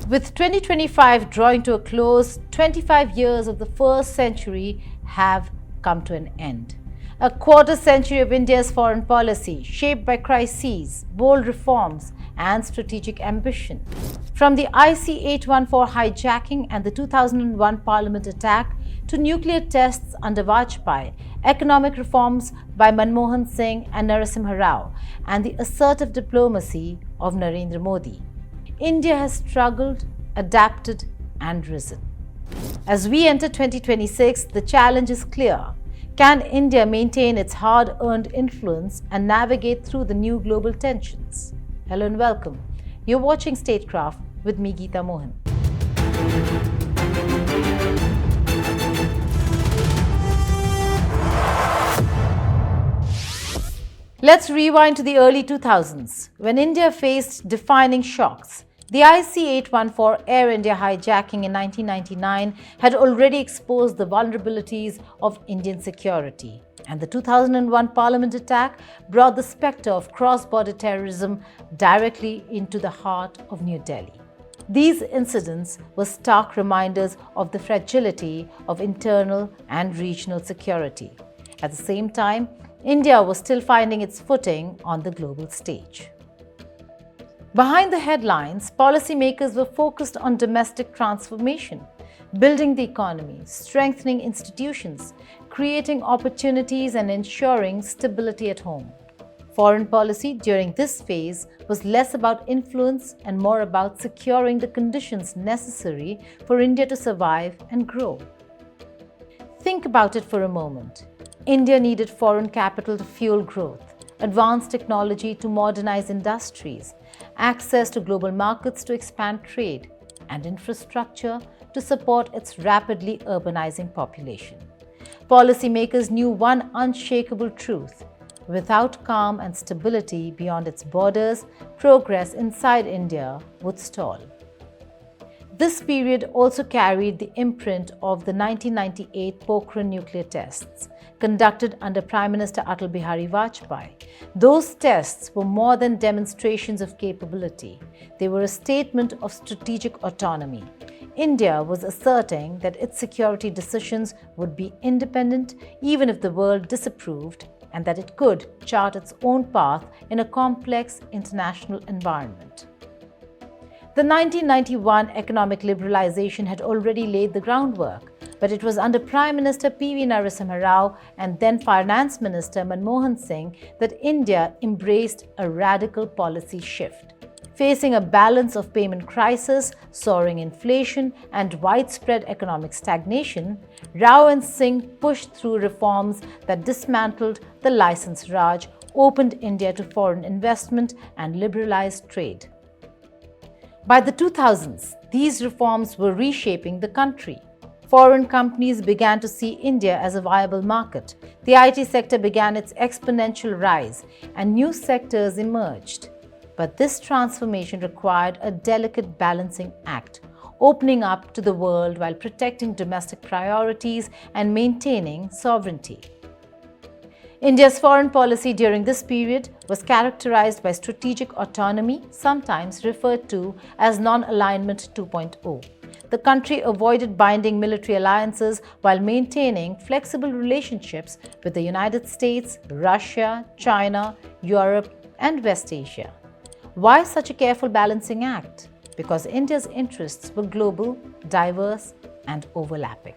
With 2025 drawing to a close, 25 years of the first century have come to an end. A quarter century of India's foreign policy, shaped by crises, bold reforms, and strategic ambition. From the IC-814 hijacking and the 2001 Parliament attack to nuclear tests under Vajpayee, economic reforms by Manmohan Singh and Narasimha Rao, and the assertive diplomacy of Narendra Modi, India has struggled, adapted, and risen. As we enter 2026, the challenge is clear. Can India maintain its hard-earned influence and navigate through the new global tensions? Hello and welcome. You're watching Statecraft with me, Geeta Mohan. Let's rewind to the early 2000s, when India faced defining shocks. The IC-814 Air India hijacking in 1999 had already exposed the vulnerabilities of Indian security, and the 2001 Parliament attack brought the spectre of cross-border terrorism directly into the heart of New Delhi. These incidents were stark reminders of the fragility of internal and regional security. At the same time, India was still finding its footing on the global stage. Behind the headlines, policymakers were focused on domestic transformation, building the economy, strengthening institutions, creating opportunities, and ensuring stability at home. Foreign policy during this phase was less about influence and more about securing the conditions necessary for India to survive and grow. Think about it for a moment. India needed foreign capital to fuel growth, advanced technology to modernize industries, access to global markets to expand trade, and infrastructure to support its rapidly urbanizing population. Policymakers knew one unshakable truth: without calm and stability beyond its borders, progress inside India would stall. This period also carried the imprint of the 1998 Pokhran nuclear tests, conducted under Prime Minister Atal Bihari Vajpayee. Those tests were more than demonstrations of capability. They were a statement of strategic autonomy. India was asserting that its security decisions would be independent even if the world disapproved, and that it could chart its own path in a complex international environment. The 1991 economic liberalization had already laid the groundwork, but it was under Prime Minister P.V. Narasimha Rao and then Finance Minister Manmohan Singh that India embraced a radical policy shift. Facing a balance of payment crisis, soaring inflation, and widespread economic stagnation, Rao and Singh pushed through reforms that dismantled the license Raj, opened India to foreign investment, and liberalized trade. By the 2000s, these reforms were reshaping the country. Foreign companies began to see India as a viable market. The IT sector began its exponential rise, and new sectors emerged. But this transformation required a delicate balancing act, opening up to the world while protecting domestic priorities and maintaining sovereignty. India's foreign policy during this period was characterized by strategic autonomy, sometimes referred to as non-alignment 2.0. The country avoided binding military alliances while maintaining flexible relationships with the United States, Russia, China, Europe, and West Asia. Why such a careful balancing act? Because India's interests were global, diverse, and overlapping.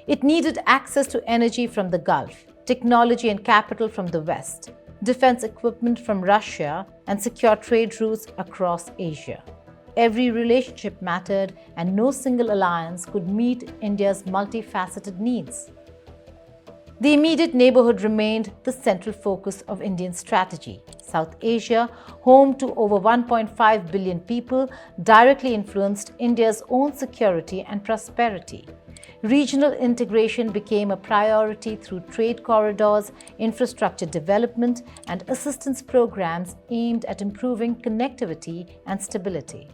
It needed access to energy from the Gulf, technology and capital from the West, defense equipment from Russia, and secure trade routes across Asia. Every relationship mattered, and no single alliance could meet India's multifaceted needs. The immediate neighborhood remained the central focus of Indian strategy. South Asia, home to over 1.5 billion people, directly influenced India's own security and prosperity. Regional integration became a priority through trade corridors, infrastructure development, and assistance programs aimed at improving connectivity and stability.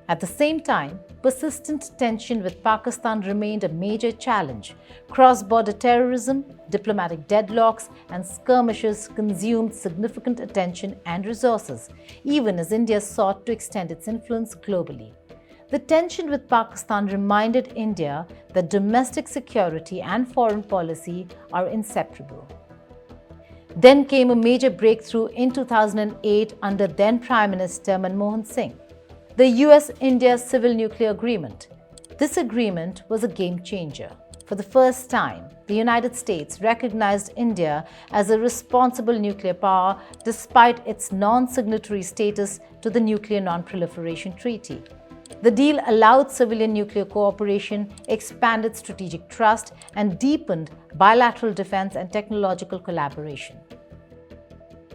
At the same time, persistent tension with Pakistan remained a major challenge. Cross-border terrorism, diplomatic deadlocks, and skirmishes consumed significant attention and resources, even as India sought to extend its influence globally. The tension with Pakistan reminded India that domestic security and foreign policy are inseparable. Then came a major breakthrough in 2008 under then Prime Minister Manmohan Singh, the US-India Civil Nuclear Agreement. This agreement was a game changer. For the first time, the United States recognized India as a responsible nuclear power despite its non-signatory status to the Nuclear Non-Proliferation Treaty. The deal allowed civilian nuclear cooperation, expanded strategic trust, and deepened bilateral defense and technological collaboration.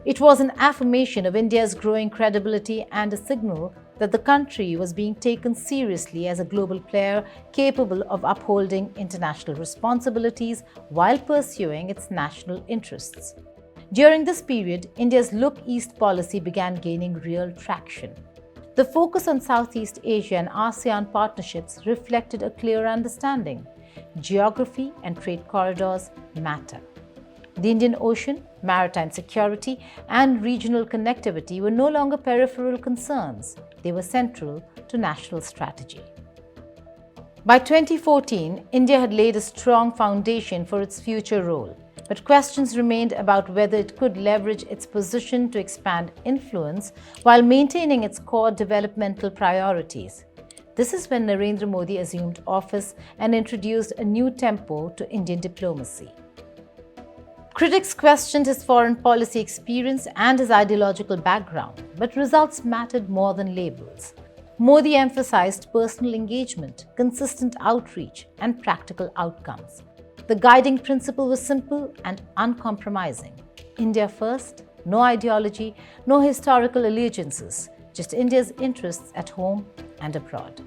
It was an affirmation of India's growing credibility and a signal that the country was being taken seriously as a global player capable of upholding international responsibilities while pursuing its national interests. During this period, India's Look East policy began gaining real traction. The focus on Southeast Asia and ASEAN partnerships reflected a clear understanding. Geography and trade corridors matter. The Indian Ocean, maritime security, and regional connectivity were no longer peripheral concerns. They were central to national strategy. By 2014, India had laid a strong foundation for its future role, but questions remained about whether it could leverage its position to expand influence while maintaining its core developmental priorities. This is when Narendra Modi assumed office and introduced a new tempo to Indian diplomacy. Critics questioned his foreign policy experience and his ideological background, but results mattered more than labels. Modi emphasized personal engagement, consistent outreach, and practical outcomes. The guiding principle was simple and uncompromising. India first, no ideology, no historical allegiances, just India's interests at home and abroad.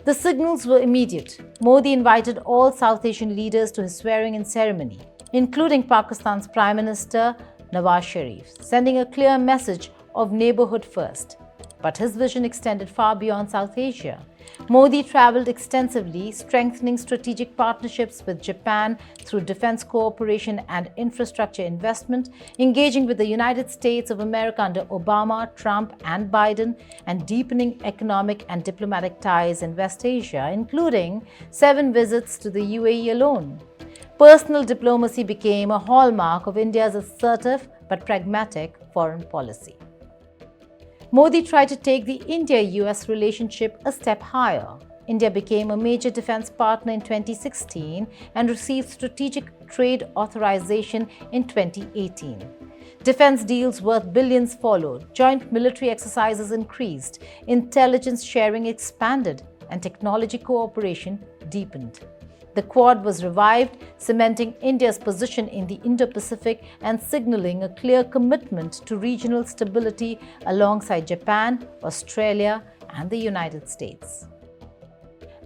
The signals were immediate. Modi invited all South Asian leaders to his swearing-in ceremony, including Pakistan's Prime Minister Nawaz Sharif, sending a clear message of neighborhood first. But his vision extended far beyond South Asia. Modi traveled extensively, strengthening strategic partnerships with Japan through defense cooperation and infrastructure investment, engaging with the United States of America under Obama, Trump, and Biden, and deepening economic and diplomatic ties in West Asia, including 7 visits to the UAE alone. Personal diplomacy became a hallmark of India's assertive but pragmatic foreign policy. Modi tried to take the India-US relationship a step higher. India became a major defense partner in 2016 and received strategic trade authorization in 2018. Defense deals worth billions followed, joint military exercises increased, intelligence sharing expanded, and technology cooperation deepened. The Quad was revived, cementing India's position in the Indo-Pacific and signaling a clear commitment to regional stability alongside Japan, Australia, and the United States.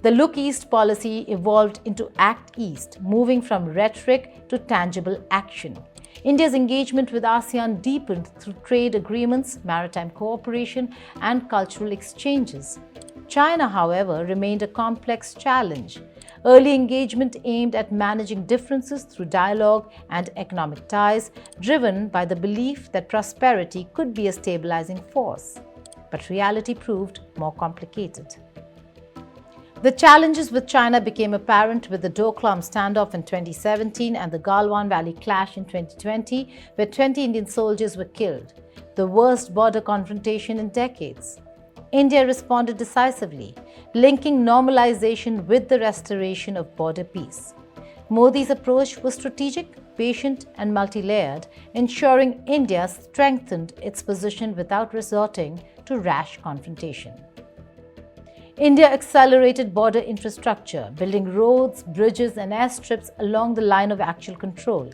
The Look East policy evolved into Act East, moving from rhetoric to tangible action. India's engagement with ASEAN deepened through trade agreements, maritime cooperation, and cultural exchanges. China, however, remained a complex challenge. Early engagement aimed at managing differences through dialogue and economic ties, driven by the belief that prosperity could be a stabilizing force. But reality proved more complicated. The challenges with China became apparent with the Doklam standoff in 2017 and the Galwan Valley clash in 2020, where 20 Indian soldiers were killed, the worst border confrontation in decades. India responded decisively, linking normalization with the restoration of border peace. Modi's approach was strategic, patient, and multi-layered, ensuring India strengthened its position without resorting to rash confrontation. India accelerated border infrastructure, building roads, bridges, and airstrips along the line of actual control.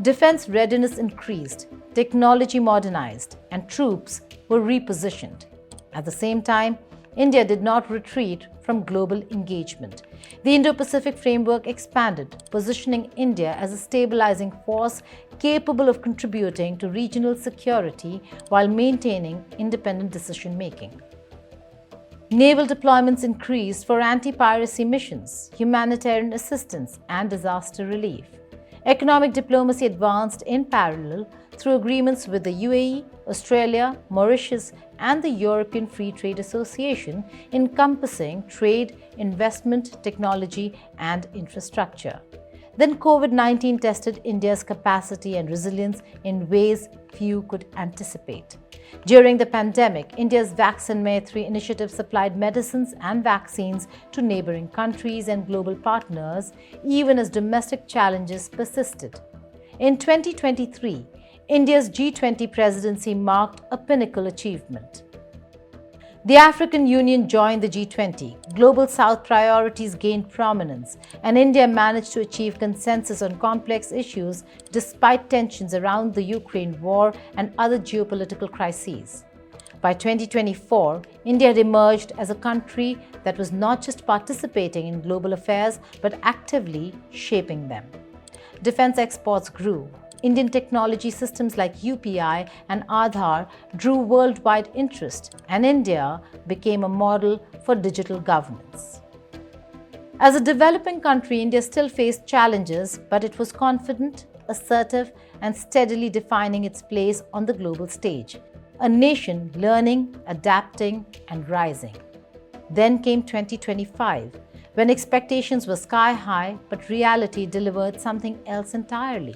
Defense readiness increased, technology modernized, and troops were repositioned. At the same time, India did not retreat from global engagement. The Indo-Pacific framework expanded, positioning India as a stabilizing force capable of contributing to regional security while maintaining independent decision-making. Naval deployments increased for anti-piracy missions, humanitarian assistance, and disaster relief. Economic diplomacy advanced in parallel through agreements with the UAE, Australia, Mauritius, and the European Free Trade Association, encompassing trade, investment, technology, and infrastructure. Then COVID-19 tested India's capacity and resilience in ways few could anticipate. During the pandemic, India's Vaccine Maitri initiative supplied medicines and vaccines to neighboring countries and global partners, even as domestic challenges persisted. In 2023, India's G20 presidency marked a pinnacle achievement. The African Union joined the G20, Global South priorities gained prominence, and India managed to achieve consensus on complex issues despite tensions around the Ukraine war and other geopolitical crises. By 2024, India had emerged as a country that was not just participating in global affairs but actively shaping them. Defense exports grew. Indian technology systems like UPI and Aadhaar drew worldwide interest, and India became a model for digital governance. As a developing country, India still faced challenges, but it was confident, assertive, and steadily defining its place on the global stage. A nation learning, adapting, and rising. Then came 2025, when expectations were sky high, but reality delivered something else entirely.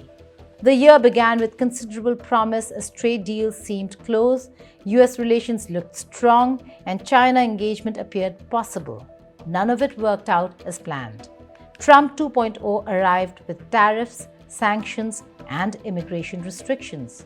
The year began with considerable promise as trade deals seemed close, US relations looked strong, and China engagement appeared possible. None of it worked out as planned. Trump 2.0 arrived with tariffs, sanctions, and immigration restrictions.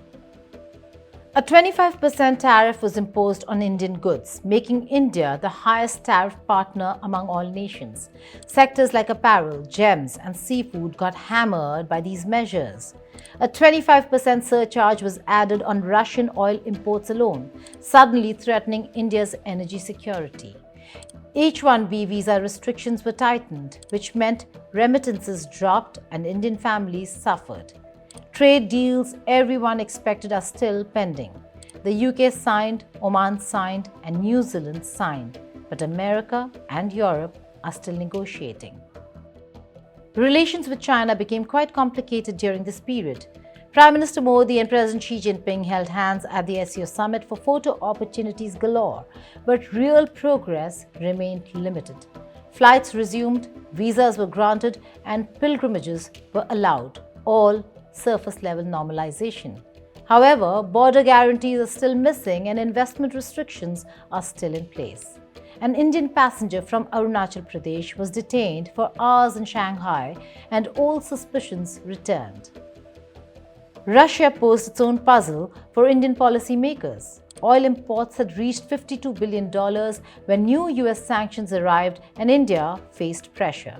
A 25% tariff was imposed on Indian goods, making India the highest tariff partner among all nations. Sectors like apparel, gems, and seafood got hammered by these measures. A 25% surcharge was added on Russian oil imports alone, suddenly threatening India's energy security. H-1B visa restrictions were tightened, which meant remittances dropped and Indian families suffered. Trade deals everyone expected are still pending. The UK signed, Oman signed, and New Zealand signed, but America and Europe are still negotiating. Relations with China became quite complicated during this period. Prime Minister Modi and President Xi Jinping held hands at the SCO summit for photo opportunities galore, but real progress remained limited. Flights resumed, visas were granted, and pilgrimages were allowed, all surface-level normalization. However, border guarantees are still missing and investment restrictions are still in place. An Indian passenger from Arunachal Pradesh was detained for hours in Shanghai, and all suspicions returned. Russia posed its own puzzle for Indian policymakers. Oil imports had reached $52 billion when new US sanctions arrived and India faced pressure.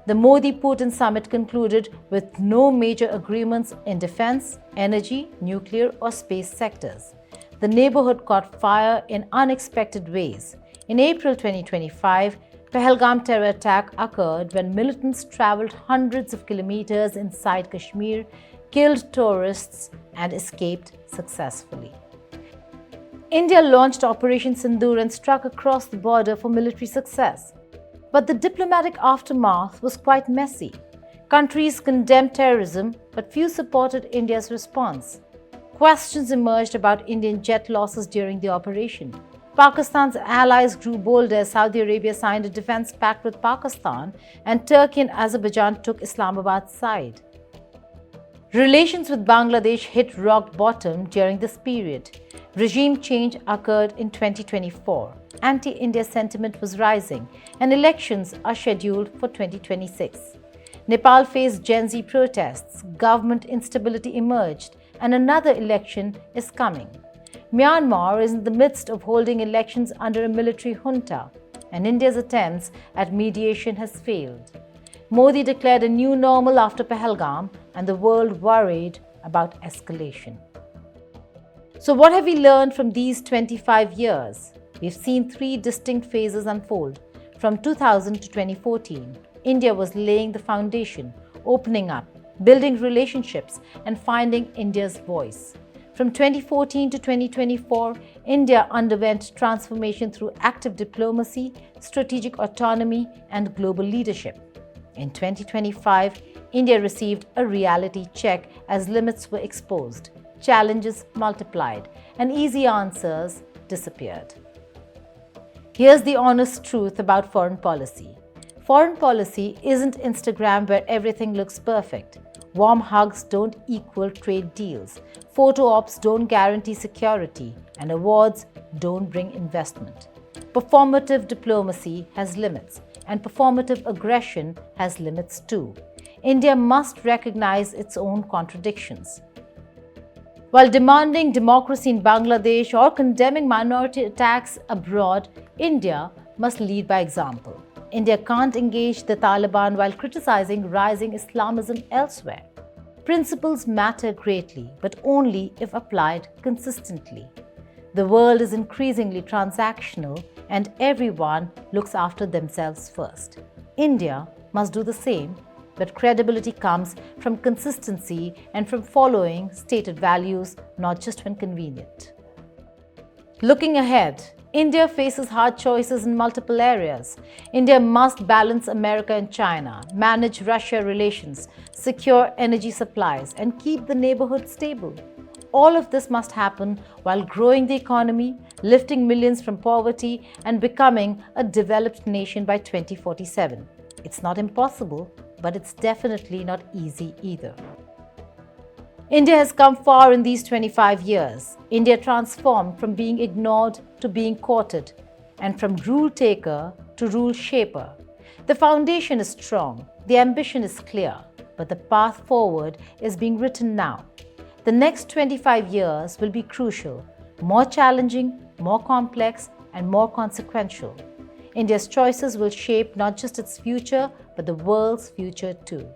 The Modi-Putin summit concluded with no major agreements in defense, energy, nuclear, or space sectors. The neighborhood caught fire in unexpected ways. In April 2025, Pahalgam terror attack occurred when militants traveled hundreds of kilometers inside Kashmir, killed tourists, and escaped successfully. India launched Operation Sindoor and struck across the border for military success. But the diplomatic aftermath was quite messy. Countries condemned terrorism, but few supported India's response. Questions emerged about Indian jet losses during the operation. Pakistan's allies grew bolder as Saudi Arabia signed a defense pact with Pakistan, and Turkey and Azerbaijan took Islamabad's side. Relations with Bangladesh hit rock bottom during this period. Regime change occurred in 2024. Anti-India sentiment was rising, and elections are scheduled for 2026. Nepal faced Gen Z protests, government instability emerged, and another election is coming. Myanmar is in the midst of holding elections under a military junta, and India's attempts at mediation has failed. Modi declared a new normal after Pahalgam, and the world worried about escalation. So what have we learned from these 25 years? We've seen three distinct phases unfold. From 2000 to 2014, India was laying the foundation, opening up, building relationships, and finding India's voice. From 2014 to 2024, India underwent transformation through active diplomacy, strategic autonomy, and global leadership. In 2025, India received a reality check as limits were exposed, challenges multiplied, and easy answers disappeared. Here's the honest truth about foreign policy. Foreign policy isn't Instagram where everything looks perfect. Warm hugs don't equal trade deals. Photo ops don't guarantee security, and awards don't bring investment. Performative diplomacy has limits, and performative aggression has limits too. India must recognize its own contradictions. While demanding democracy in Bangladesh or condemning minority attacks abroad, India must lead by example. India can't engage the Taliban while criticizing rising Islamism elsewhere. Principles matter greatly, but only if applied consistently. The world is increasingly transactional, and everyone looks after themselves first. India must do the same, but credibility comes from consistency and from following stated values, not just when convenient. Looking ahead, India faces hard choices in multiple areas. India must balance America and China, manage Russia relations, secure energy supplies, and keep the neighborhood stable. All of this must happen while growing the economy, lifting millions from poverty, and becoming a developed nation by 2047. It's not impossible, but it's definitely not easy either. India has come far in these 25 years. India transformed from being ignored to being courted, and from rule taker to rule shaper. The foundation is strong, the ambition is clear, but the path forward is being written now. The next 25 years will be crucial, more challenging, more complex, and more consequential. India's choices will shape not just its future, but the world's future too.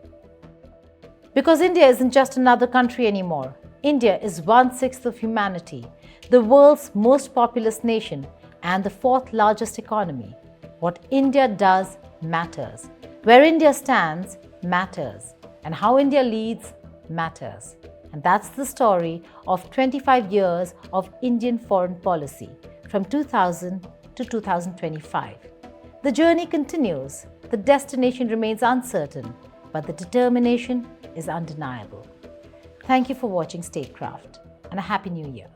Because India isn't just another country anymore. India is 1/6 of humanity, the world's most populous nation, and the fourth largest economy. What India does matters. Where India stands matters. And how India leads matters. And that's the story of 25 years of Indian foreign policy, from 2000 to 2025. The journey continues. The destination remains uncertain, but the determination is undeniable. Thank you for watching Statecraft, and a Happy New Year.